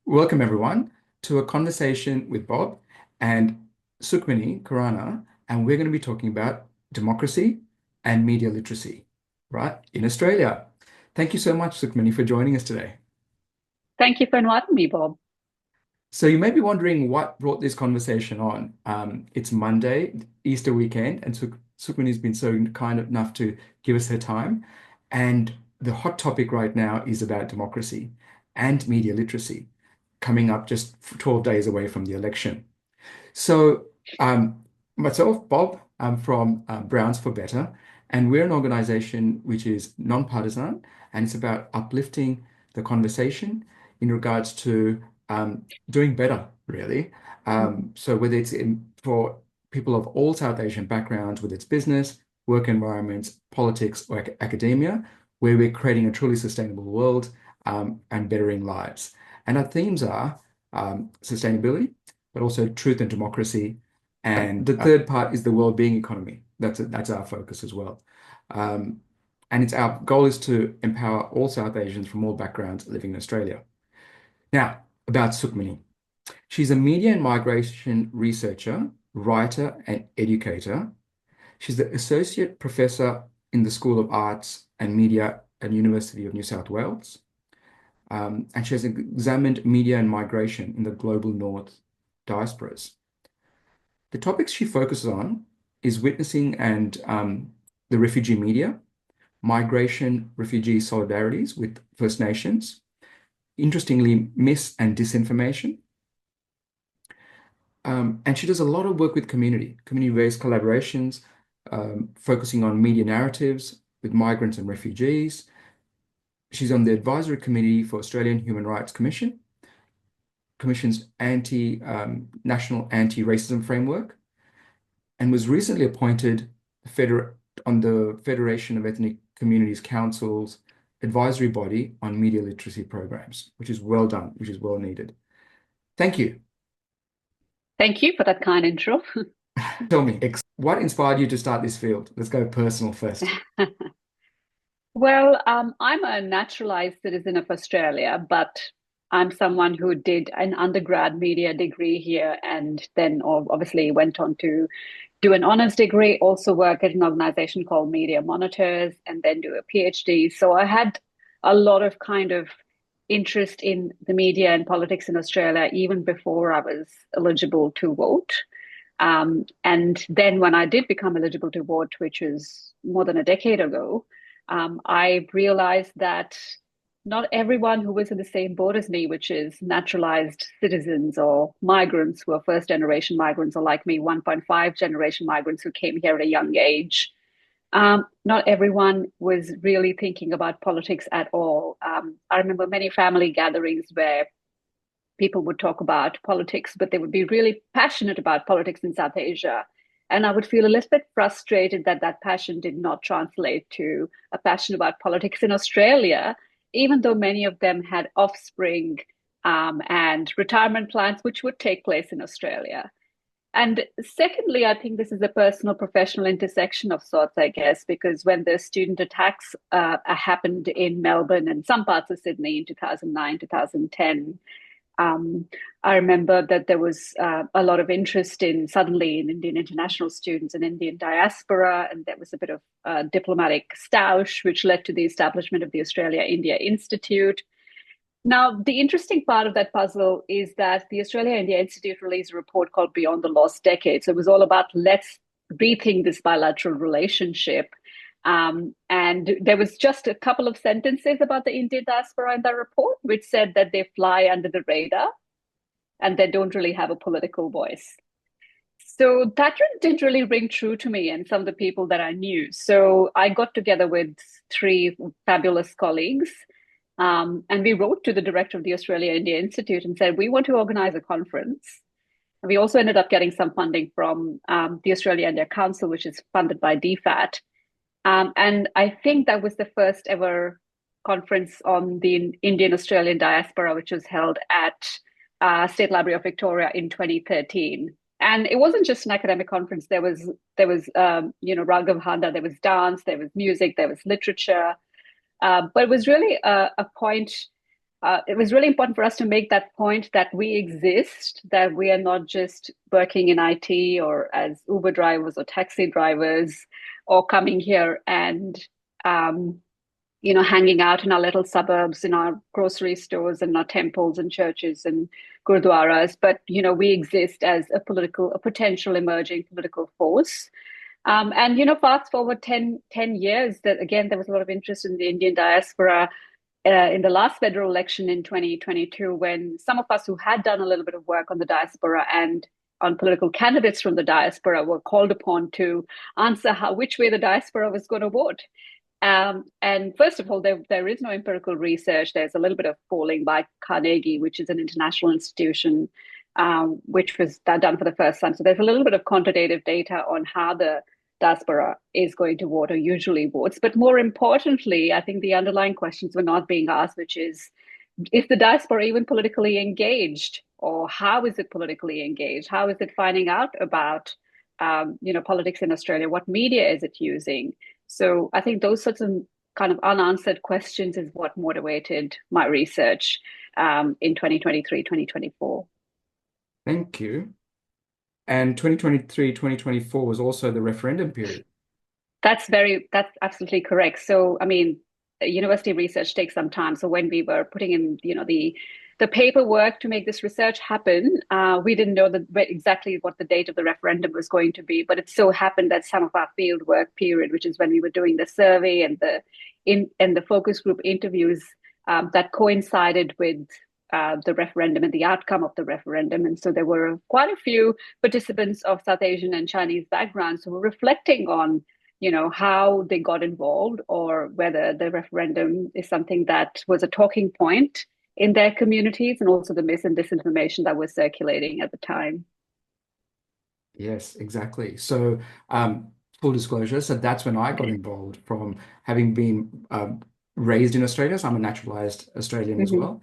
Welcome, everyone, to a conversation with Bob and Sukmani Kurana, and we're going to be talking about democracy and media literacy, right, in Australia. Thank you so much, Sukmani, for joining us today. Thank you for inviting me, Bob. So you may be wondering what brought this conversation on. It's Monday, Easter weekend, and Sukmani's been so kind enough to give us her time. And the hot topic right now is about democracy and media literacy, coming up just 12 days away from the election. So, myself, Bob, I'm from Browns for Better, and we're an organization which is non-partisan, and it's about uplifting the conversation in regards to doing better, really. Mhm. So, whether for people of all South Asian backgrounds, whether it's business, work environments, politics, or academia, where we're creating a truly sustainable world and bettering lives. And our themes are sustainability, but also truth and democracy. And the third part is the well-being economy. That's our focus as well. Um, and it's our goal is to empower all South Asians from all backgrounds living in Australia. Now, about Sukmani. She's a media and migration researcher, writer, and educator. She's the associate professor in the School of Arts and Media at University of New South Wales. And she has examined media and migration in the global north diasporas. The topics she focuses on is witnessing and the refugee media, migration, refugee solidarities with First Nations, interestingly, mis and disinformation. And she does a lot of work with community-based collaborations, focusing on media narratives with migrants and refugees. She's on the advisory committee for Australian Human Rights Commission's national anti-racism framework, and was recently appointed feder on the Federation of Ethnic Communities Council's advisory body on media literacy programs, which is well done, which is well needed. Thank you. Thank you for that kind intro. Tell me, what inspired you to start this field? Let's go personal first. I'm a naturalized citizen of Australia, but I'm someone who did an undergrad media degree here and then obviously went on to do an honors degree, also work at an organization called Media Monitors, and then do a PhD. So I had a lot of kind of interest in the media and politics in Australia even before I was eligible to vote. And then when I did become eligible to vote, which was more than a decade ago, I realized that not everyone who was in the same boat as me, which is naturalized citizens or migrants who are first generation migrants, or like me, 1.5 generation migrants who came here at a young age, not everyone was really thinking about politics at all. I remember many family gatherings where people would talk about politics, but they would be really passionate about politics in South Asia. And I would feel a little bit frustrated that that passion did not translate to a passion about politics in Australia, even though many of them had offspring and retirement plans, which would take place in Australia. And secondly, I think this is a personal professional intersection of sorts, I guess, because when the student attacks happened in Melbourne and some parts of Sydney in 2009, 2010, um, I remember that there was a lot of interest in suddenly in Indian international students and Indian diaspora, and there was a bit of diplomatic stoush, which led to the establishment of the Australia India Institute. Now, the interesting part of that puzzle is that the Australia India Institute released a report called Beyond the Lost Decade. So it was all about let's rethink this bilateral relationship. And there was just a couple of sentences about the Indian diaspora in that report, which said that they fly under the radar and they don't really have a political voice. So that didn't really ring true to me and some of the people that I knew. So I got together with three fabulous colleagues, and we wrote to the director of the Australia India Institute and said, we want to organize a conference. And we also ended up getting some funding from the Australia India Council, which is funded by DFAT. And I think that was the first ever conference on the Indian Australian diaspora, which was held at State Library of Victoria in 2013. And it wasn't just an academic conference. There was Raghav Handa, there was dance, there was music, there was literature. But it was really a point it was really important for us to make that point that we exist, that we are not just working in IT or as Uber drivers or taxi drivers or coming here and um, hanging out in our little suburbs, in our grocery stores and our temples and churches and gurdwaras, but we exist as a potential emerging political force. And fast forward 10 years, that again, there was a lot of interest in the Indian diaspora in the last federal election in 2022, when some of us who had done a little bit of work on the diaspora and on political candidates from the diaspora were called upon to answer which way the diaspora was going to vote. And first of all, there is no empirical research. There's a little bit of polling by Carnegie, which is an international institution, which was done for the first time. So there's a little bit of quantitative data on how the diaspora is going to vote or usually votes. But more importantly, I think the underlying questions were not being asked, which is, if the diaspora even politically engaged, or how is it politically engaged? How is it finding out about politics in Australia? What media is it using? So I think those sorts of kind of unanswered questions is what motivated my research in 2023, 2024. Thank you. And 2023, 2024 was also the referendum period. That's absolutely correct. So, I mean, university research takes some time. So when we were putting in, the paperwork to make this research happen, we didn't know exactly what the date of the referendum was going to be. But it so happened that some of our field work period, which is when we were doing the survey and the focus group interviews, that coincided with the referendum and the outcome of the referendum. And so there were quite a few participants of South Asian and Chinese backgrounds who were reflecting on how they got involved, or whether the referendum is something that was a talking point in their communities, and also the mis and disinformation that was circulating at the time. Yes, exactly. So, full disclosure, so that's when I got involved, from having been raised in Australia. So I'm a naturalized Australian as Mm-hmm. well.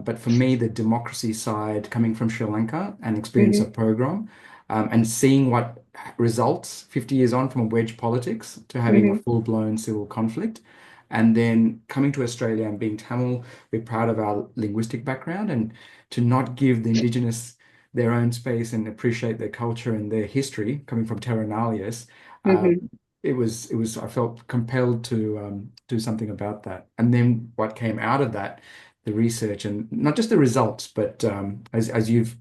But for me, the democracy side, coming from Sri Lanka and experience Mm-hmm. of pogrom, and seeing what results 50 years on from a wedge politics to having a Mm-hmm. full-blown civil conflict. And then coming to Australia and being Tamil, we're proud of our linguistic background, and to not give the Indigenous their own space and appreciate their culture and their history, coming from Terra Nullius, Mm-hmm. it was I felt compelled to do something about that. And then what came out of that, the research, and not just the results, but as you've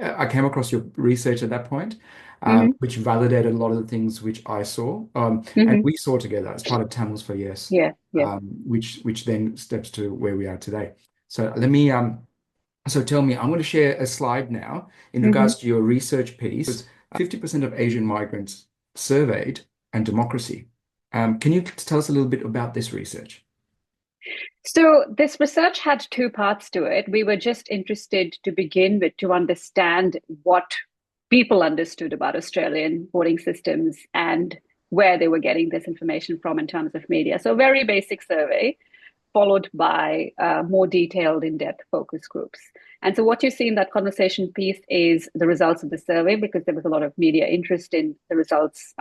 I came across your research at that point, Mm-hmm. which validated a lot of the things which I saw, and Mm-hmm. we saw together as part of Tamils for Yes, Yeah, yeah. which then steps to where we are today. So let me so tell me, I'm going to share a slide now in Mm-hmm. regards to your research piece. 50% of Asian migrants surveyed and democracy. Can you tell us a little bit about this research? So this research had two parts to it. We were just interested to begin with to understand what people understood about Australian voting systems and where they were getting this information from in terms of media. So a very basic survey, followed by more detailed, in-depth focus groups. And so what you see in that conversation piece is the results of the survey, because there was a lot of media interest in the results,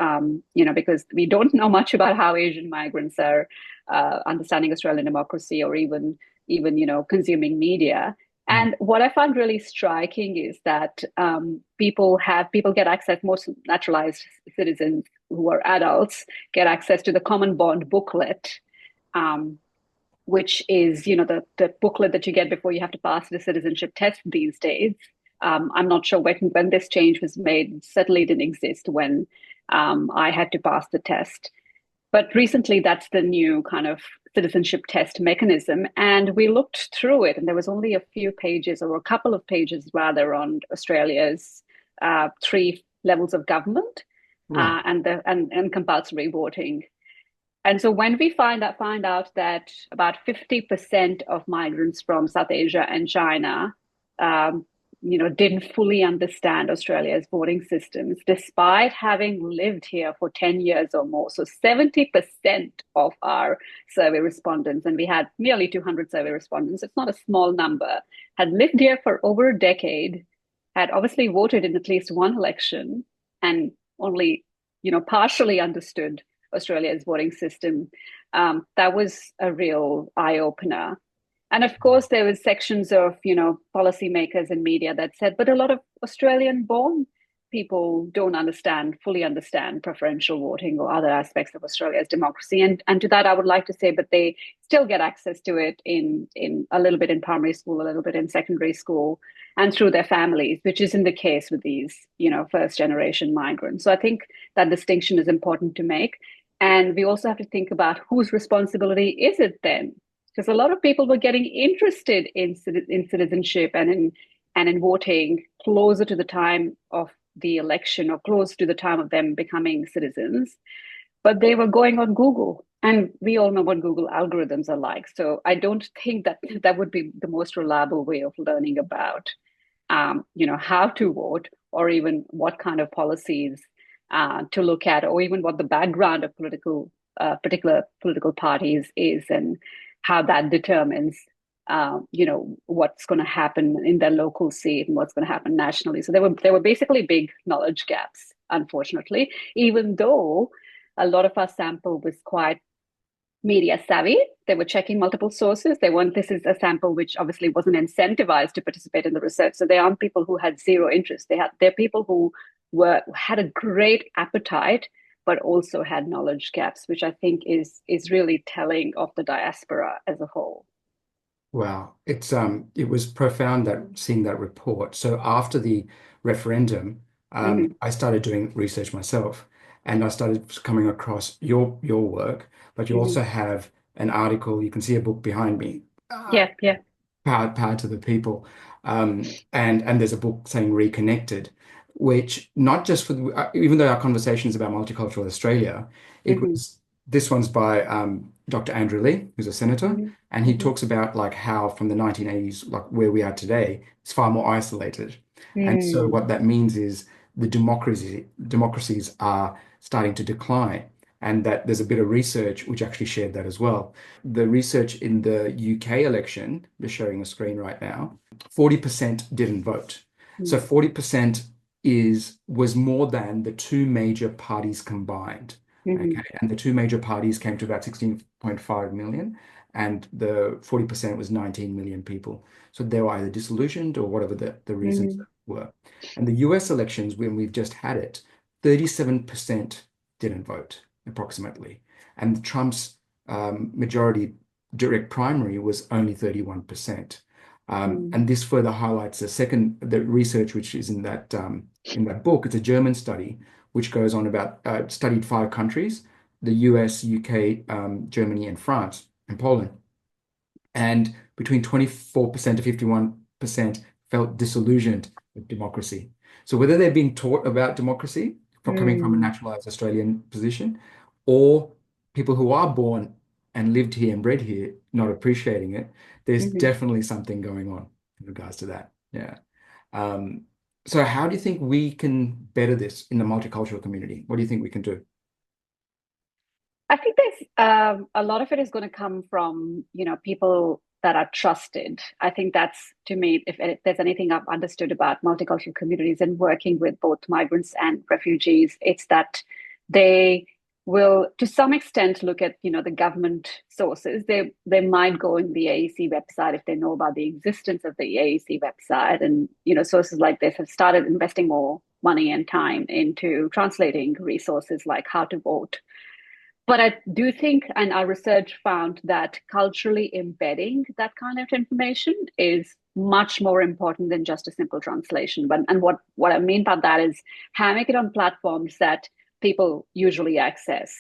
because we don't know much about how Asian migrants are understanding Australian democracy, or even consuming media. Mm. And what I found really striking is that people get access, most naturalized citizens who are adults get access to the Common Bond booklet, which is the booklet that you get before you have to pass the citizenship test these days. I'm not sure when this change was made. It certainly didn't exist when I had to pass the test. But recently, that's the new kind of citizenship test mechanism. And we looked through it, and there was only a few pages, or a couple of pages rather, on Australia's three levels of government, Right. and compulsory voting. And so when we find out that about 50% of migrants from South Asia and China, um, didn't fully understand Australia's voting systems, despite having lived here for 10 years or more. So 70% of our survey respondents, and we had nearly 200 survey respondents, it's not a small number, had lived here for over a decade, had obviously voted in at least one election, and only, partially understood Australia's voting system. That was a real eye opener. And of course, there was sections of, policymakers and media that said, but a lot of Australian born people don't fully understand preferential voting or other aspects of Australia's democracy. And to that, I would like to say, but they still get access to it in a little bit in primary school, a little bit in secondary school, and through their families, which isn't the case with these, first generation migrants. So I think that distinction is important to make. And we also have to think about whose responsibility is it then? Because a lot of people were getting interested in citizenship and in voting closer to the time of the election or close to the time of them becoming citizens, but they were going on Google. And we all know what Google algorithms are like. So I don't think that that would be the most reliable way of learning about, how to vote or even what kind of policies to look at, or even what the background of particular political parties is, and how that determines what's going to happen in their local seat and what's going to happen nationally. So there were basically big knowledge gaps, unfortunately, even though a lot of our sample was quite media savvy. They were checking multiple sources. This is a sample which obviously wasn't incentivized to participate in the research. So they aren't people who had zero interest. They're people who had a great appetite, but also had knowledge gaps, which I think is really telling of the diaspora as a whole. Wow, it was profound that seeing that report. So after the referendum, Mm-hmm. I started doing research myself, and I started coming across your work. But you Mm-hmm. also have an article. You can see a book behind me, Yeah, yeah. Power to the People, and there's a book saying Reconnected, which not just for even though our conversation is about multicultural Australia, it Mm-hmm. was this one's by Dr. Andrew Lee, who's a senator, Mm-hmm. and he Mm-hmm. talks about like how from the 1980s, like where we are today, it's far more isolated, and so Mm. what that means is the democracies are starting to decline. And that there's a bit of research which actually shared that as well. The research in the UK election, they're showing a screen right now, 40% didn't vote. So Mm. 40% was more than the two major parties combined. Mm-hmm. Okay. And the two major parties came to about 16.5 million, and the 40% was 19 million people. So they were either disillusioned or whatever the reasons Mm-hmm. were. And the US elections, when we've just had it, 37% didn't vote, approximately. And Trump's majority direct primary was only 31%. Mm. And this further highlights the research which is in that book. It's a German study which goes on about studied 5 countries: the US, UK, Germany, and France, and Poland. And between 24% to 51% felt disillusioned with democracy. So whether they're being taught about democracy from coming from a Mm. naturalized Australian position, or people who are born and lived here and bred here not appreciating it, there's Mm-hmm. definitely something going on in regards to that. Yeah. Um, so how do you think we can better this in the multicultural community? What do you think we can do? I think there's a lot of it is going to come from, people that are trusted. I think that's, to me, if there's anything I've understood about multicultural communities and working with both migrants and refugees, it's that they will, to some extent, look at, the government sources. They might go in the AEC website if they know about the existence of the AEC website, and sources like this have started investing more money and time into translating resources like how to vote. But I do think, and our research found that culturally embedding that kind of information is much more important than just a simple translation. And what I mean by that is having it on platforms that people usually access,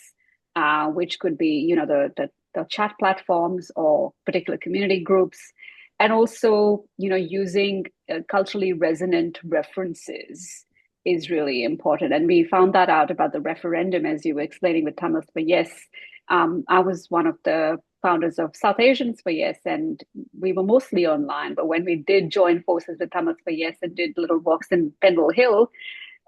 which could be, the chat platforms or particular community groups, and also, using culturally resonant references is really important. And we found that out about the referendum, as you were explaining with Tamils for Yes. I was one of the founders of South Asians for Yes, and we were mostly online. But when we did join forces with Tamils for Yes and did little walks in Penville Hill,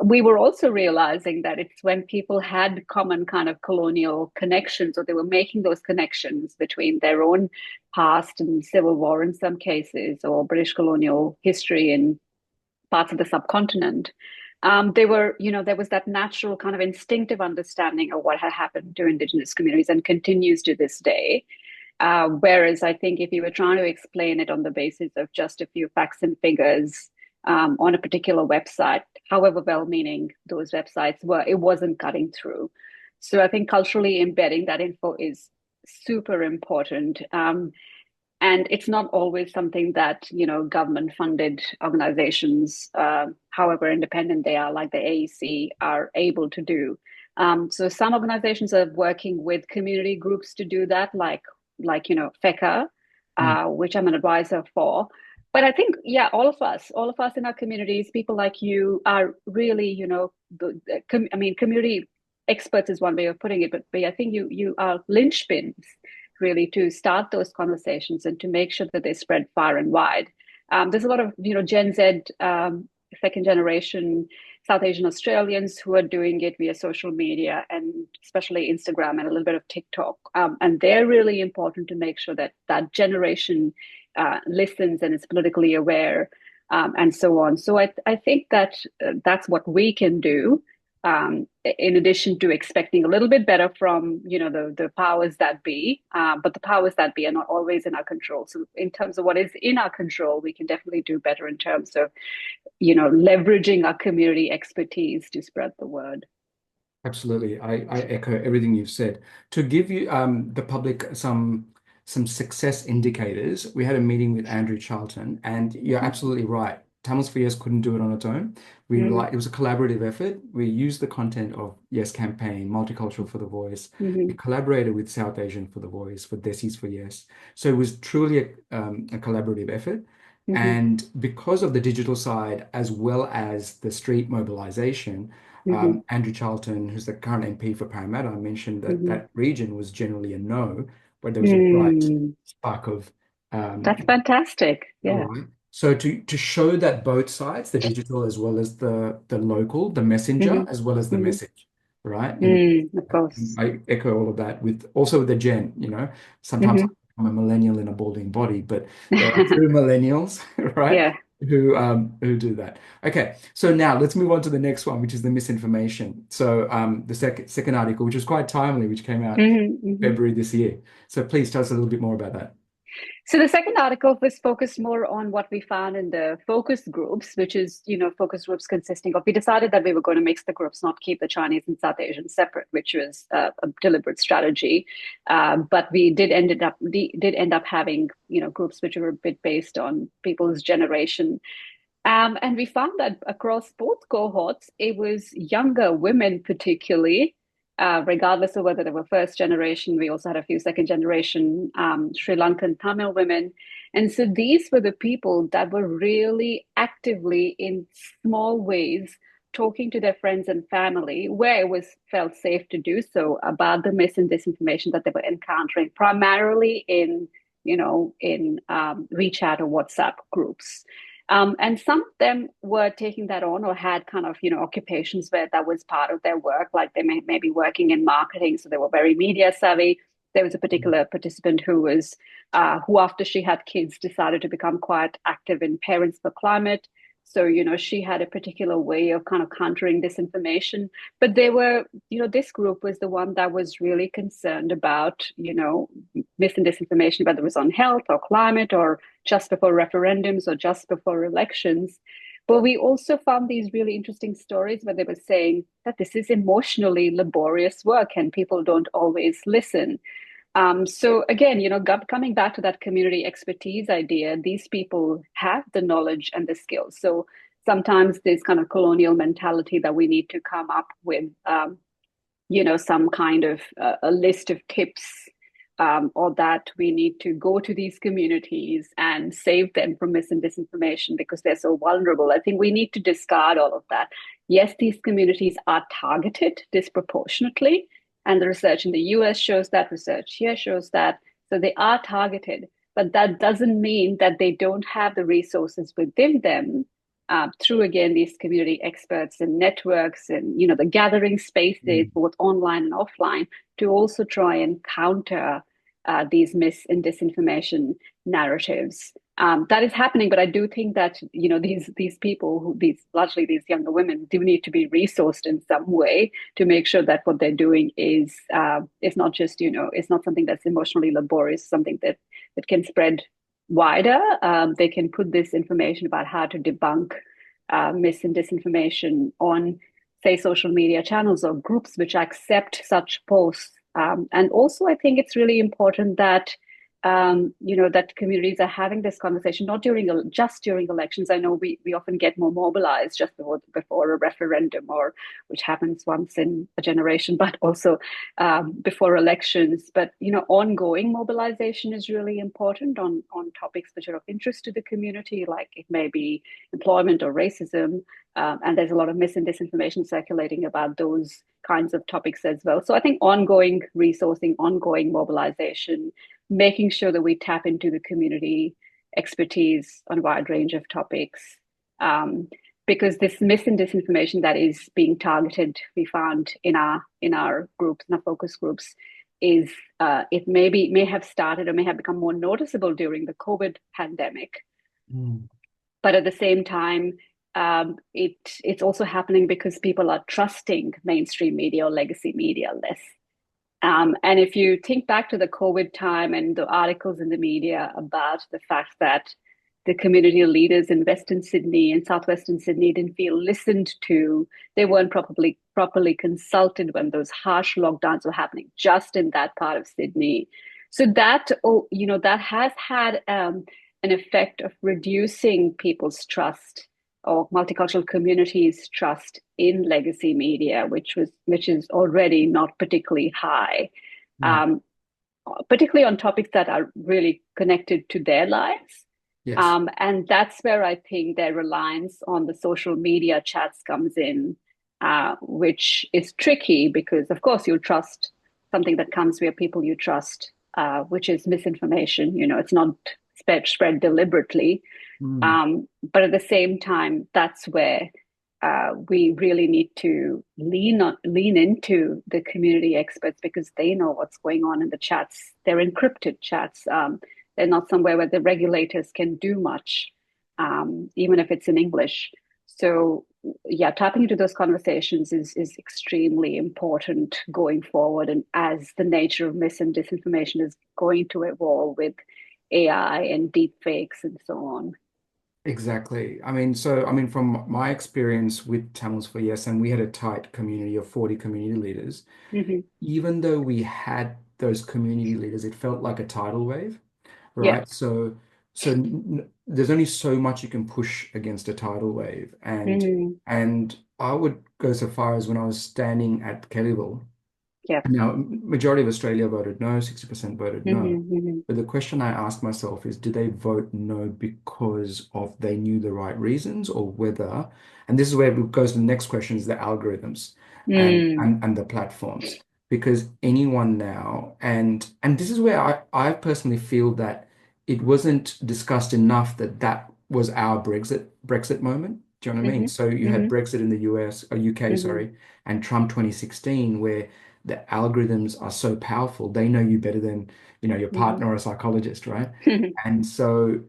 we were also realizing that it's when people had common kind of colonial connections, or they were making those connections between their own past and civil war in some cases, or British colonial history in parts of the subcontinent. There was that natural kind of instinctive understanding of what had happened to Indigenous communities and continues to this day. Whereas I think if you were trying to explain it on the basis of just a few facts and figures on a particular website, however well-meaning those websites were, it wasn't cutting through. So I think culturally embedding that info is super important. And it's not always something that, government funded organizations, however independent they are, like the AEC, are able to do. So some organizations are working with community groups to do that, FECA, Mm. which I'm an advisor for. But I think, yeah, all of us in our communities, people like you are really, community experts is one way of putting it, but I think you are linchpins really to start those conversations and to make sure that they spread far and wide. There's a lot of Gen Z, second generation South Asian Australians who are doing it via social media and especially Instagram and a little bit of TikTok, and they're really important to make sure that that generation listens and is politically aware, and so on. So I think that that's what we can do, in addition to expecting a little bit better from the powers that be, but the powers that be are not always in our control. So in terms of what is in our control, we can definitely do better in terms of leveraging our community expertise to spread the word. Absolutely. I echo everything you've said. To give you the public some success indicators, we had a meeting with Andrew Charlton, and you're absolutely right. Tamils for Yes couldn't do it on its own. Mm-hmm. It was a collaborative effort. We used the content of Yes Campaign, Multicultural for the Voice. We Mm-hmm. collaborated with South Asian for the Voice, for Desis for Yes. So it was truly a collaborative effort. Mm-hmm. And because of the digital side, as well as the street mobilization, Mm-hmm. Andrew Charlton, who's the current MP for Parramatta, mentioned that Mm-hmm. that region was generally a no, but there was a bright Mm. spark of That's um, fantastic. all Yeah. right. So to show that both sides, the digital as well as the local, the messenger Mm-hmm. as well as the Mm-hmm. message, right? Of course. I echo all of that with also with the gen. Sometimes Mm-hmm. I'm a millennial in a balding body, but there are true millennials, right? Yeah. Who do that. Okay, so now let's move on to the next one, which is the misinformation. So the second article, which was quite timely, which came out Mm-hmm. Mm-hmm. February this year. So please tell us a little bit more about that. So the second article was focused more on what we found in the focus groups, which is, focus groups consisting of, we decided that we were going to mix the groups, not keep the Chinese and South Asian separate, which was a deliberate strategy. But we did end up having, groups which were a bit based on people's generation. And we found that across both cohorts, it was younger women, particularly, regardless of whether they were first generation. We also had a few second generation Sri Lankan Tamil women. And so these were the people that were really actively, in small ways, talking to their friends and family where it was felt safe to do so about the mis and disinformation that they were encountering, primarily in WeChat or WhatsApp groups. And some of them were taking that on or had kind of, occupations where that was part of their work, like they may be working in marketing, so they were very media savvy. There was a particular participant who after she had kids, decided to become quite active in Parents for Climate. So, she had a particular way of kind of countering disinformation. But this group was the one that was really concerned about, mis and disinformation, whether it was on health or climate or just before referendums or just before elections. But we also found these really interesting stories where they were saying that this is emotionally laborious work and people don't always listen. So again, coming back to that community expertise idea, these people have the knowledge and the skills. So sometimes there's kind of colonial mentality that we need to come up with, some kind of a list of tips, or that we need to go to these communities and save them from mis and disinformation because they're so vulnerable. I think we need to discard all of that. Yes, these communities are targeted disproportionately, and the research in the US shows that, research here shows that. So they are targeted, but that doesn't mean that they don't have the resources within them, through again these community experts and networks and the gathering spaces Mm. both online and offline to also try and counter these mis and disinformation narratives. That is happening, but I do think that these people who these largely these younger women do need to be resourced in some way to make sure that what they're doing is not just it's not something that's emotionally laborious, something that can spread wider. They can put this information about how to debunk mis and disinformation on, say, social media channels or groups which accept such posts. And also, I think it's really important that that communities are having this conversation, not just during elections. I know we often get more mobilized just before a referendum, or which happens once in a generation, but also before elections. But ongoing mobilization is really important on topics which are of interest to the community, like it may be employment or racism. And there's a lot of mis and disinformation circulating about those kinds of topics as well. So I think ongoing resourcing, ongoing mobilization, making sure that we tap into the community expertise on a wide range of topics. Because this mis and disinformation that is being targeted, we found in our groups, in our focus groups, is it may have started or may have become more noticeable during the COVID pandemic, Mm. but at the same time, it's also happening because people are trusting mainstream media or legacy media less. And if you think back to the COVID time and the articles in the media about the fact that the community leaders in Western Sydney and Southwestern Sydney didn't feel listened to, they weren't properly consulted when those harsh lockdowns were happening just in that part of Sydney. So that has had an effect of reducing people's trust or multicultural communities' trust in legacy media, which is already not particularly high, Mm. um, particularly on topics that are really connected to their lives. Yes. And that's where I think their reliance on the social media chats comes in, which is tricky because, of course, you trust something that comes via people you trust, which is misinformation. It's not spread deliberately. Mm. But at the same time, that's where we really need to lean into the community experts because they know what's going on in the chats. They're encrypted chats. They're not somewhere where the regulators can do much, even if it's in English. So yeah, tapping into those conversations is extremely important going forward. And as the nature of mis and disinformation is going to evolve with AI and deep fakes and so on. Exactly. From my experience with Tamils for Yes, and we had a tight community of 40 community leaders. Hmm. Even though we had those community leaders, it felt like a tidal wave, Yeah. right? There's only so much you can push against a tidal wave, Hmm. and I would go so far as when I was standing at Kellyville. Yeah. Now, majority of Australia voted no, 60% voted no. Hmm. Hmm. But the question I ask myself is, do they vote no because of they knew the right reasons or whether, and this is where it goes to the next question is the algorithms Mm. and the platforms. Because anyone now, and this is where I personally feel that it wasn't discussed enough that that was our Brexit moment. Do you know what I mean? Hmm. So you had Hmm. Brexit in the US, or UK, Hmm. sorry, and Trump 2016, where the algorithms are so powerful. They know you better than, your Hmm. partner or a psychologist, right? And so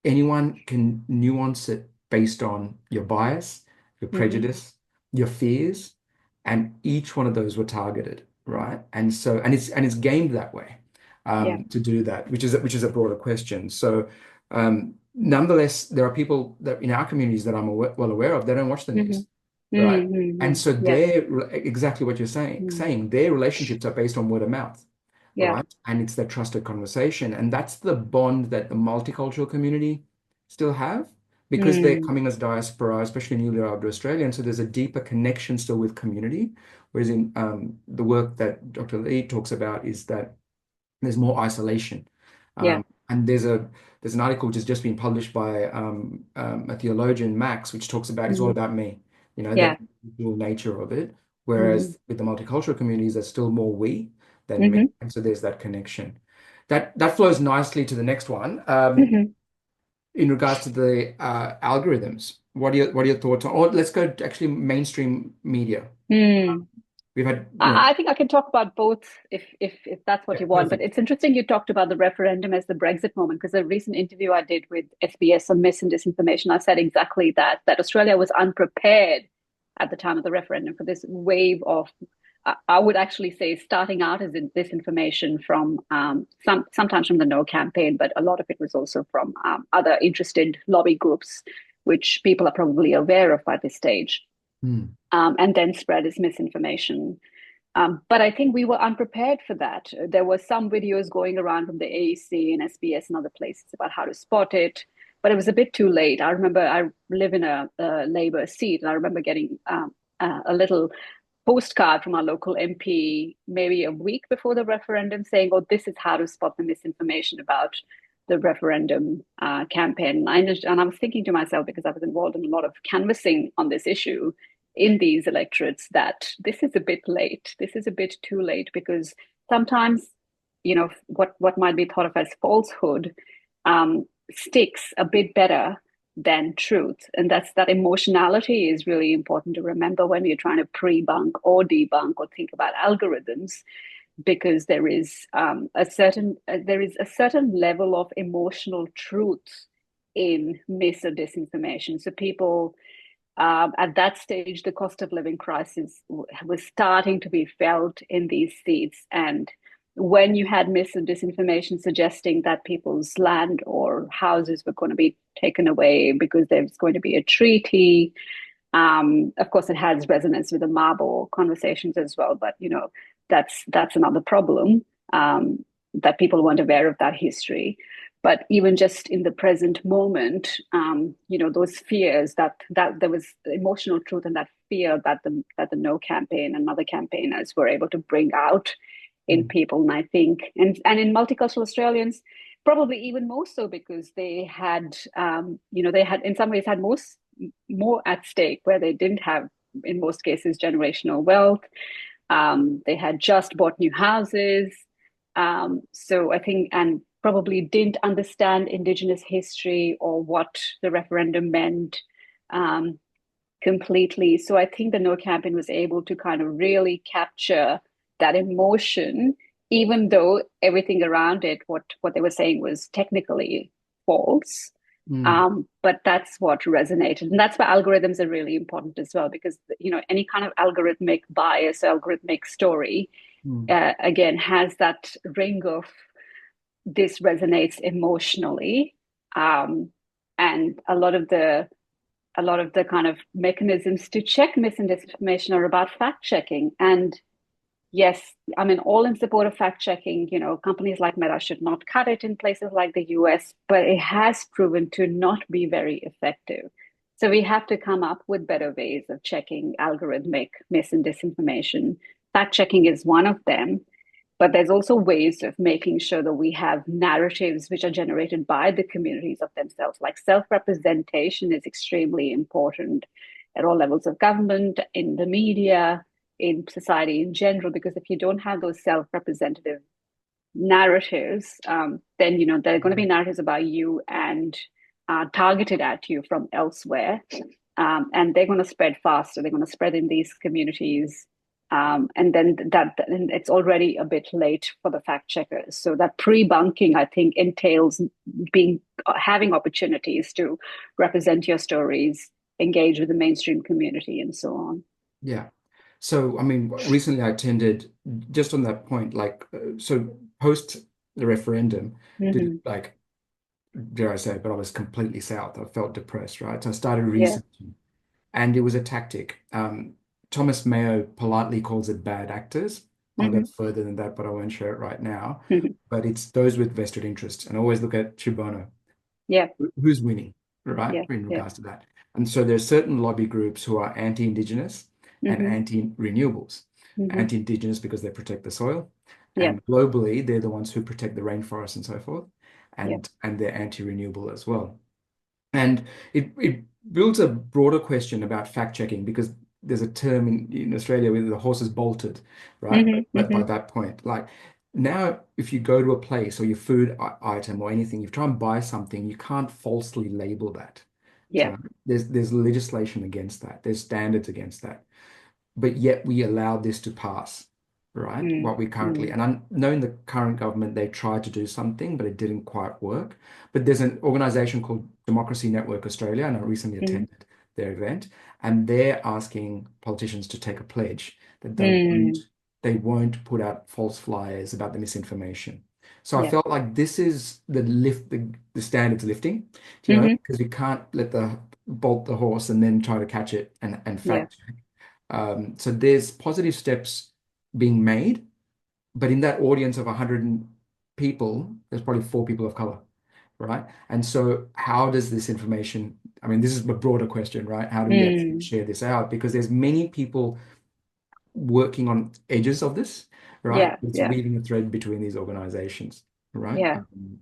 anyone can nuance it based on your bias, your Hmm. prejudice, your fears, and each one of those were targeted, right? And it's gamed that way, Yeah. to do that, which is a broader question. So nonetheless, there are people that in our communities that I'm well aware of, they don't watch the Hmm. news, right? Hmm. And so Yeah. they're exactly what you're saying, Mm. saying their relationships are based on word of mouth, Yeah. right? And it's that trusted conversation. And that's the bond that the multicultural community still have because they're Mm. coming as diaspora, especially newly arrived to Australia. And so there's a deeper connection still with community. Whereas in the work that Dr. Lee talks about is that there's more isolation. Yeah. And there's an article which has just been published by a theologian, Max, which talks about it's all Mm. about me, Yeah. that dual nature of it. Hmm. Whereas with the multicultural communities, there's still more we than me. Hmm. And so there's that connection. That flows nicely to the next one. Hmm. In regards to the algorithms, what are your thoughts on, or let's go to actually mainstream media. Mm. We've had, I think I can talk about both if that's what yeah, you want. But perfect. it's interesting you talked about the referendum as the Brexit moment, because a recent interview I did with SBS on mis and disinformation, I said exactly that Australia was unprepared at the time of the referendum for this wave of, I would actually say, starting out as in disinformation from sometimes from the No campaign, but a lot of it was also from other interested lobby groups, which people are probably aware of by this stage, Mm, and then spread as misinformation. But I think we were unprepared for that. There were some videos going around from the AEC and SBS and other places about how to spot it, but it was a bit too late. I remember I live in a Labour seat, and I remember getting a little postcard from our local MP maybe a week before the referendum saying, "Oh, this is how to spot the misinformation about the referendum campaign." And I was thinking to myself, because I was involved in a lot of canvassing on this issue in these electorates, that this is a bit late. This is a bit too late, because sometimes, what might be thought of as falsehood sticks a bit better than truth. And that emotionality is really important to remember when you're trying to pre-bunk or debunk or think about algorithms, because there is a certain level of emotional truth in mis or disinformation. So people, at that stage, the cost of living crisis was starting to be felt in these seats. And when you had mis and disinformation suggesting that people's land or houses were going to be taken away because there's going to be a treaty, of course, it has resonance with the Mabo conversations as well. But that's another problem, that people weren't aware of that history. But even just in the present moment, those fears, that there was emotional truth and that fear that the No campaign and other campaigners were able to bring out in mm, people, and I think, and in multicultural Australians, probably even more so, because they had in some ways had more at stake, where they didn't have, in most cases, generational wealth. They had just bought new houses. So I think, and probably didn't understand Indigenous history or what the referendum meant um, completely. So I think the No campaign was able to kind of really capture that emotion, even though everything around it, what they were saying, was technically false. mm, But that's what resonated, and that's why algorithms are really important as well, because any kind of algorithmic bias, algorithmic story, mm. again, has that ring of, this resonates emotionally, um, and a lot of the kind of mechanisms to check mis and disinformation are about fact checking. And yes, I mean, all in support of fact checking. Companies like Meta should not cut it in places like the US, but it has proven to not be very effective. So we have to come up with better ways of checking algorithmic mis and disinformation. Fact checking is one of them, but there's also ways of making sure that we have narratives which are generated by the communities of themselves. Like self-representation is extremely important at all levels of government, in the media, in society in general, because if you don't have those self-representative narratives, then there are going to be narratives about you and targeted at you from elsewhere, and they're going to spread faster. They're going to spread in these communities, and then and it's already a bit late for the fact checkers. So that pre-bunking, I think, entails having opportunities to represent your stories, engage with the mainstream community, and so on. Yeah. So, I mean, recently I attended, just on that point, like, so post the referendum, did Mm-hmm. like, dare I say it, but I was completely south. I felt depressed, right? So I started Yeah. researching, and it was a tactic. Thomas Mayo politely calls it bad actors. I'll go Mm-hmm. further than that, but I won't share it right now. But it's those with vested interests, and always look at Chibona. Yeah. Who's winning, right, Yeah. in Yeah. regards to that. And so there's certain lobby groups who are anti-Indigenous and Mm-hmm. anti-renewables. Mm-hmm. Anti-Indigenous because they protect the soil, Yeah. and globally they're the ones who protect the rainforests and so forth, Yeah. and they're anti-renewable as well. And it builds a broader question about fact checking, because there's a term in Australia where the horse is bolted, right? Mm-hmm. But by Mm-hmm. that point, like now, if you go to a place or your food item or anything, you try and buy something, you can't falsely label that. Yeah. So there's legislation against that. There's standards against that. but yet we allowed this to pass, right? Mm, What we currently, mm, and I know in the current government they tried to do something, but it didn't quite work. But there's an organization called Democracy Network Australia, and I recently mm, attended their event, and they're asking politicians to take a pledge that mm. they won't put out false flyers about the misinformation. So I Yeah. felt like this is the standards lifting, Hmm. because we can't let the bolt the horse and then try to catch it and Yeah. fact check. So there's positive steps being made, but in that audience of 100 people, there's probably four people of color, right? And so how does this information, I mean, this is a broader question, right? How do we actually Mm. share this out? Because there's many people working on edges of this, right? Yeah. It's Yeah. weaving a thread between these organizations, right? Yeah.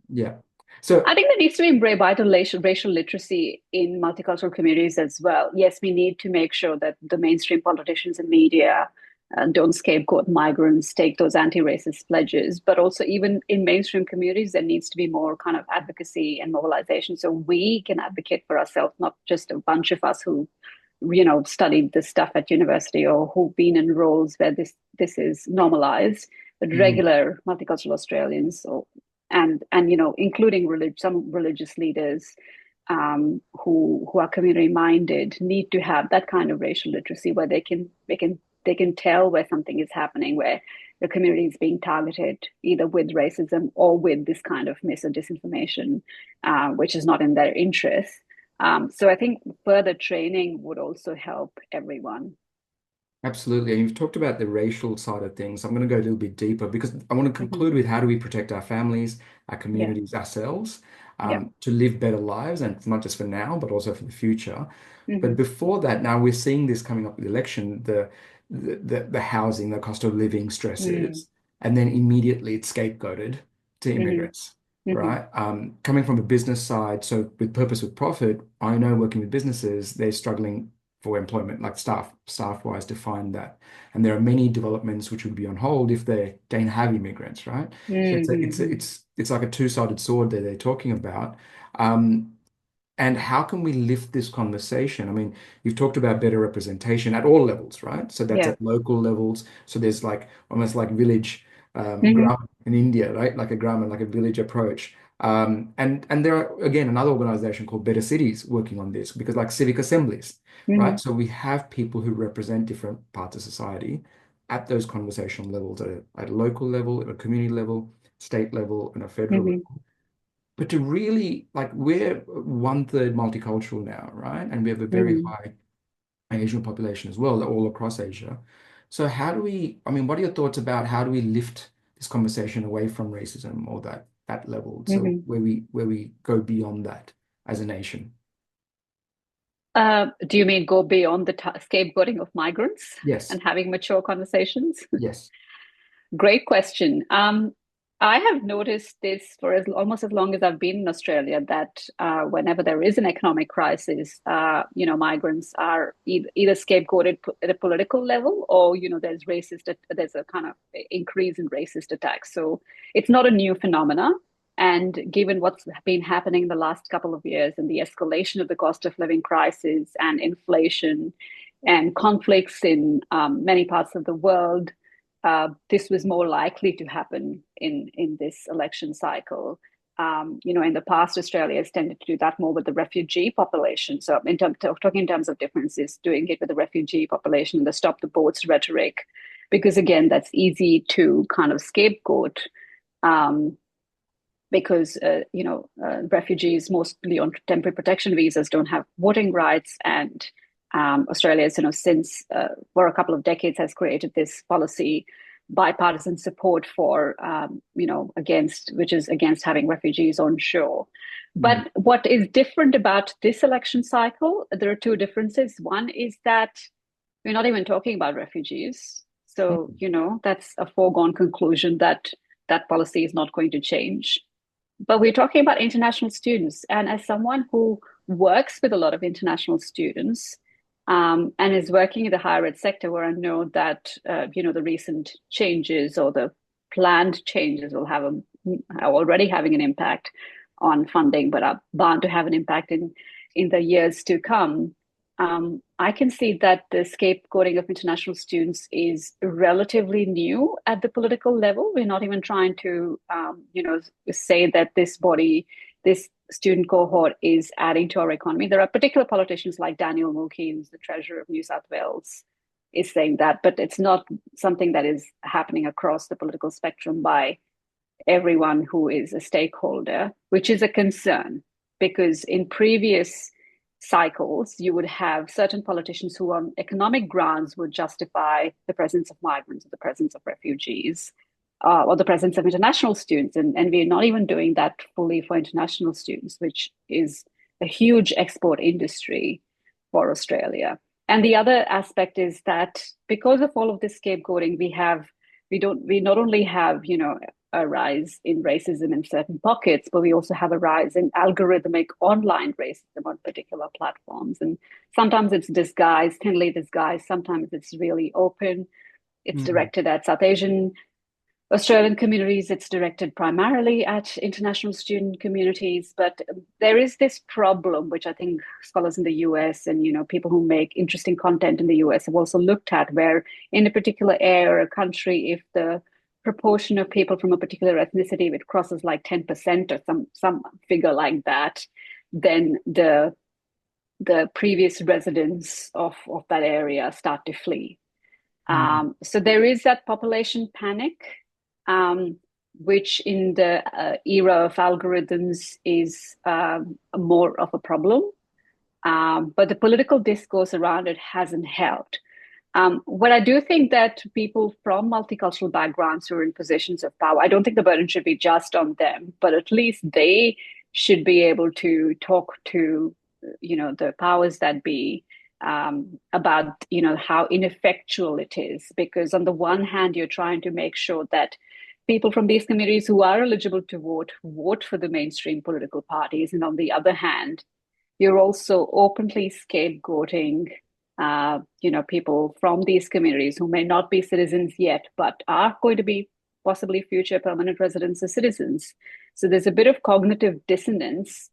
Yeah. So I think there needs to be racial literacy in multicultural communities as well. Yes, we need to make sure that the mainstream politicians and media don't scapegoat migrants, take those anti-racist pledges, but also even in mainstream communities, there needs to be more kind of advocacy and mobilization so we can advocate for ourselves, not just a bunch of us who, studied this stuff at university or who've been in roles where this is normalized, but mhm, regular multicultural Australians or and including some religious leaders who are community minded need to have that kind of racial literacy where they can tell where something is happening, where the community is being targeted either with racism or with this kind of mis or disinformation, which is not in their interest. So I think further training would also help everyone. absolutely. And you've talked about the racial side of things. I'm going to go a little bit deeper because I want to Hmm. conclude with how do we protect our families, our Yeah, communities, ourselves, yeah. to live better lives, and not just for now, but also for the future. But Hmm. before that, now we're seeing this coming up with the election, the housing, the cost of living Mm. stresses, and then immediately it's scapegoated to Hmm. immigrants, Hmm. right? Coming from a business side, so with purpose, with profit, I know working with businesses, they're struggling for employment, like staff-wise, to find that. And there are many developments which would be on hold if they don't have immigrants, right? So Hmm. it's like a two-sided sword that they're talking about. Um, and how can we lift this conversation? I mean, you've talked about better representation at all levels, right? So that's Yeah. at local levels. So there's like almost like village Hmm. gram in India, right? Like a gram and like a village approach. And there are again another organization called Better Cities working on this because like civic assemblies, Hmm. right? So we have people who represent different parts of society at those conversational levels at a local level, at a community level, state level, and a federal Hmm. level. But to really, like, we're one-third multicultural now, right? And we have a very Hmm. high Asian population as well, all across Asia. So how do we, I mean, what are your thoughts about how do we lift this conversation away from racism or that level? So Hmm. where we go beyond that as a nation? Do you mean go beyond the scapegoating of migrants Yes. and having mature conversations? Yes. Great question. I have noticed this for almost as long as I've been in Australia that whenever there is an economic crisis, migrants are either scapegoated at a political level, or there's a kind of increase in racist attacks. So it's not a new phenomena. And given what's been happening in the last couple of years and the escalation of the cost of living crisis and inflation and conflicts in many parts of the world, this was more likely to happen in this election cycle. In the past, Australia has tended to do that more with the refugee population. So, in terms of talking in terms of differences, doing it with the refugee population and the stop the boats rhetoric, because again, that's easy to kind of scapegoat. Um, because refugees mostly on temporary protection visas don't have voting rights, and Australia has since for a couple of decades has created this policy bipartisan support for against which is against having refugees on shore. Mm, But what is different about this election cycle, there are two differences. One is that we're not even talking about refugees, so mm, that's a foregone conclusion that that policy is not going to change. But we're talking about international students. And as someone who works with a lot of international students and is working in the higher ed sector, where I know that, the recent changes or the planned changes are already having an impact on funding, but are bound to have an impact in the years to come. I can see that the scapegoating of international students is relatively new at the political level. We're not even trying to, say that this body, this student cohort is adding to our economy. There are particular politicians like Daniel Mookhey, who's the treasurer of New South Wales, is saying that, but it's not something that is happening across the political spectrum by everyone who is a stakeholder, which is a concern because in previous cycles, you would have certain politicians who, on economic grounds, would justify the presence of migrants or the presence of refugees or the presence of international students. And we're not even doing that fully for international students, which is a huge export industry for Australia. And the other aspect is that because of all of this scapegoating, we not only have, a rise in racism in certain pockets, but we also have a rise in algorithmic online racism on particular platforms. And sometimes it's disguised, thinly disguised, sometimes it's really open. It's Mm. directed at South Asian Australian communities, it's directed primarily at international student communities, but there is this problem, which I think scholars in the US and people who make interesting content in the US have also looked at, where in a particular area or a country, if the proportion of people from a particular ethnicity, if it crosses like 10% or some figure like that, then the previous residents of that area start to flee. Mm. So there is that population panic, um, which in the era of algorithms is more of a problem. But the political discourse around it hasn't helped. What I do think that people from multicultural backgrounds who are in positions of power, I don't think the burden should be just on them, but at least they should be able to talk to, the powers that be about, how ineffectual it is. Because on the one hand, you're trying to make sure that people from these communities who are eligible to vote for the mainstream political parties, and on the other hand, you're also openly scapegoating people from these communities who may not be citizens yet, but are going to be possibly future permanent residents or citizens. So there's a bit of cognitive dissonance,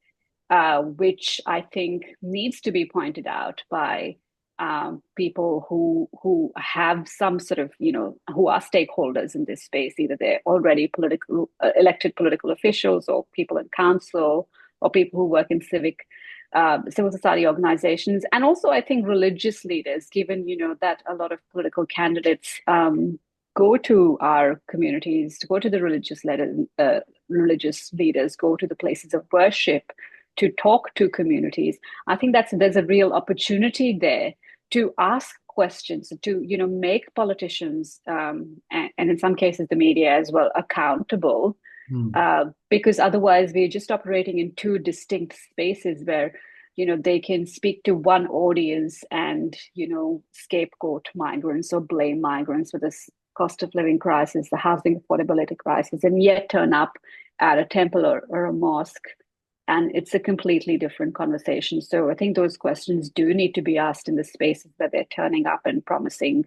which I think needs to be pointed out by people who have some sort of, who are stakeholders in this space. Either they're already elected political officials, or people in council, or people who work in civil society organizations, and also I think religious leaders, given that a lot of political candidates go to our communities, to go to the religious leaders, go to the places of worship to talk to communities. I think there's a real opportunity there to ask questions, to make politicians and in some cases the media as well accountable, Mm. because otherwise we're just operating in two distinct spaces where they can speak to one audience and scapegoat migrants or blame migrants for this cost of living crisis, the housing affordability crisis, and yet turn up at a temple or a mosque, and it's a completely different conversation. So I think those questions do need to be asked in the spaces where they're turning up and promising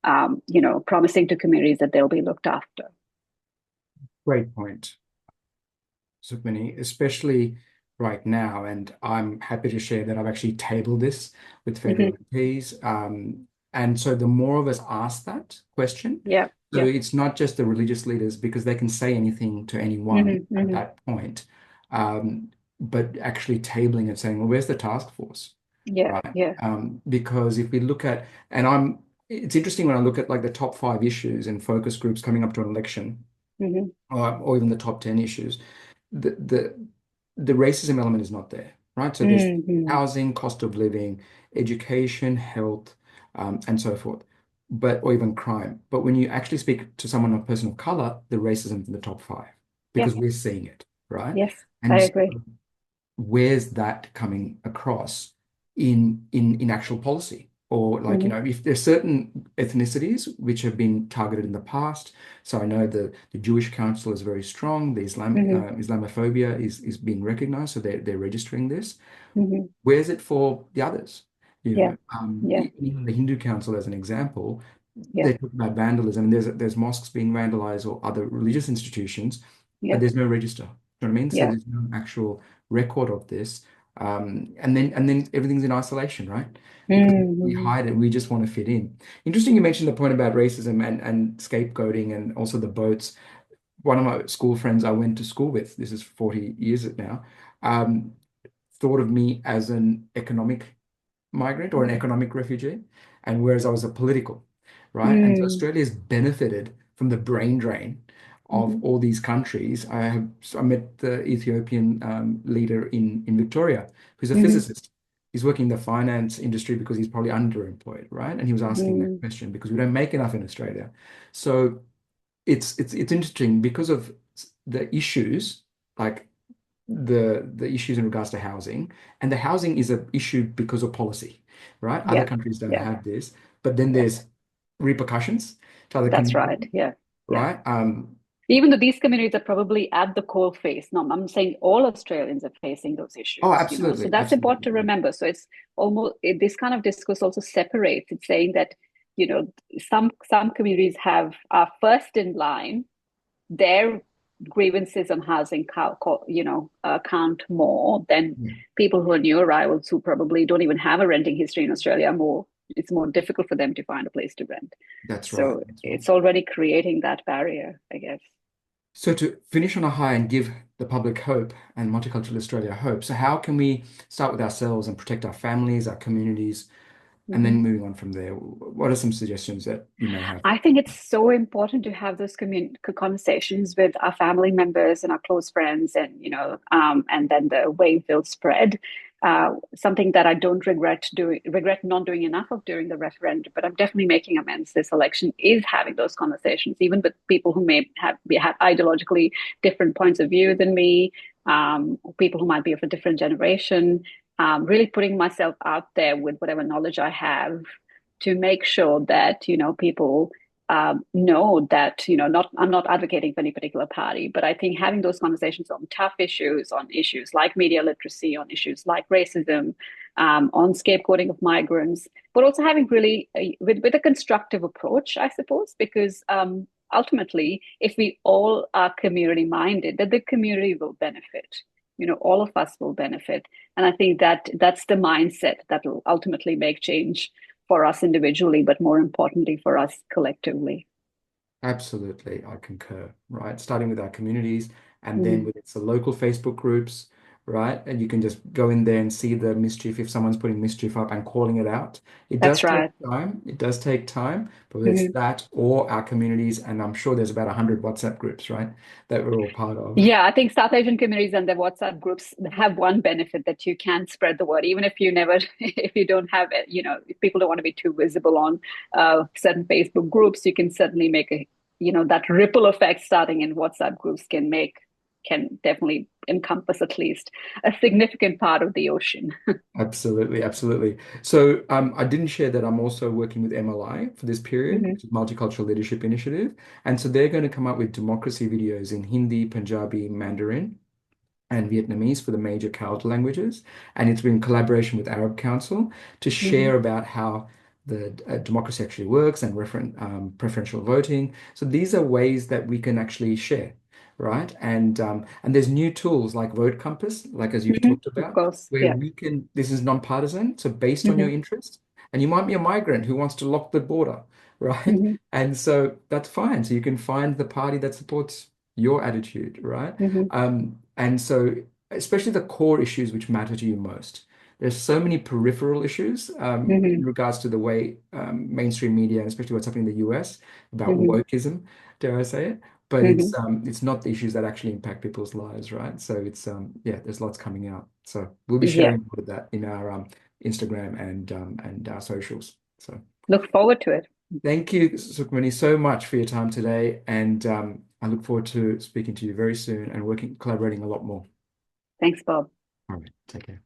to communities that they'll be looked after. Great point, Sukmani, especially right now. And I'm happy to share that I've actually tabled this with federal Mm-hmm. MPs. And so the more of us ask that question, Yeah, so yeah. it's not just the religious leaders because they can say anything to anyone Mm-hmm. at Mm-hmm. that point, but actually tabling and saying, well, where's the task force, Yeah, right? yeah. Because if we look at, it's interesting when I look at like the top 5 issues and focus groups coming up to an election, Mm-hmm. or even the top 10 issues, the the racism element is not there, right? So there's Mm-hmm. housing, cost of living, education, health, and so forth, or even crime. But when you actually speak to someone, a person of color, the racism is in the top 5 Yeah, because we're seeing it, right? yes, I And so agree. where's that coming across in actual policy? Or like, Mm-hmm. if there's certain ethnicities which have been targeted in the past. So I know the Jewish Council is very strong. The Mm-hmm. Islamophobia is being recognized, so they're registering this. Mm-hmm. Where's it for the others? Yeah, yeah, Even the Hindu Council, as an example, yeah, they talk about vandalism, and there's mosques being vandalized or other religious institutions, but yeah, there's no register. You know what I mean? So yeah. there's no actual record of this. And then everything's in isolation, right? Because we Mm-hmm. hide it, we just want to fit in. Interesting, you mentioned the point about racism and scapegoating and also the boats. One of my school friends I went to school with, this is 40 years now, um, thought of me as an economic migrant or an economic refugee, and whereas I was a political, right? And so Mm-hmm. Australia has benefited from the brain drain of Mm-hmm. all these countries. I met the Ethiopian leader in Victoria, who's a Mm-hmm. physicist. He's working in the finance industry because he's probably underemployed, right? And he was asking that question because we don't make enough in Australia. So it's interesting because of the issues like the issues in regards to housing, and the housing is an issue because of policy, right? Other Yeah. countries don't Yeah. have this, but then Yeah. there's repercussions to other That's right. communities, Yeah. Yeah. right? Even though these communities are probably at the core face, no, I'm saying all Australians are facing those Oh, issues, you know. So absolutely, that's important absolutely, to remember. So it's almost this kind of discourse also separates. It's saying that, you know, some communities have are first in line. Their grievances on housing count more than yeah, people who are new arrivals who probably don't even have a renting history in Australia. More, it's more difficult for them to find a place to rent. that's right, So that's right. it's already creating that barrier, I guess. So to finish on a high and give the public hope and Multicultural Australia hope, so how can we start with ourselves and protect our families, our communities, and then Mhm. moving on from there? What are some suggestions that you may have? I think it's so important to have those conversations with our family members and our close friends, and and then the wave will spread. Something that I don't regret not doing enough of during the referendum, but I'm definitely making amends. This election is having those conversations, even with people who may have ideologically different points of view than me, people who might be of a different generation. Really putting myself out there with whatever knowledge I have to make sure that people know that not I'm not advocating for any particular party, but I think having those conversations on tough issues, on issues like media literacy, on issues like racism, on scapegoating of migrants, but also having really with a constructive approach, I suppose, because ultimately, if we all are community minded, that the community will benefit. All of us will benefit, and I think that that's the mindset that will ultimately make change for us individually, but more importantly for us collectively. Absolutely, I concur, right? Starting with our communities and then Mhm. with it's the local Facebook groups, right? And you can just go in there and see the mischief if someone's putting mischief up and calling it out. It That's does take right. time. It does take time, but whether it's Mhm. that or our communities, and I'm sure there's about 100 WhatsApp groups, right? That we're all part of. Yeah, I think South Asian communities and their WhatsApp groups have one benefit that you can spread the word, even if you never, if you don't have it, if people don't want to be too visible on certain Facebook groups, you can certainly make that ripple effect starting in WhatsApp groups can definitely encompass at least a significant part of the ocean. Absolutely, absolutely. So I didn't share that I'm also working with MLI for this period, Mhm. which is Multicultural Leadership Initiative. And so they're going to come up with democracy videos in Hindi, Punjabi, Mandarin, and Vietnamese for the major CALD languages. And it's been in collaboration with Arab Council to Mhm. share about how the democracy actually works and preferential voting. So these are ways that we can actually share, right? And there's new tools like Vote Compass, like as you've Mhm. talked Of about, course. where Yeah. we can, this is non-partisan, so based on your Mhm. interest. And you might be a migrant who wants to lock the border, right? Mhm. And so that's fine. So you can find the party that supports your attitude, right? Mhm. And so, especially the core issues which matter to you most. There's so many peripheral issues in Mhm. regards to the way mainstream media, and especially what's happening in the US about Mhm. wokeism, dare I say it, but Mhm. it's not the issues that actually impact people's lives, right? So yeah, there's lots coming out. So we'll be Yeah. sharing more of that in our Instagram and our socials. So Look forward to it. thank you, Sukhmani, so much for your time today, and I look forward to speaking to you very soon and collaborating a lot more. Thanks, Bob. All right. Take care.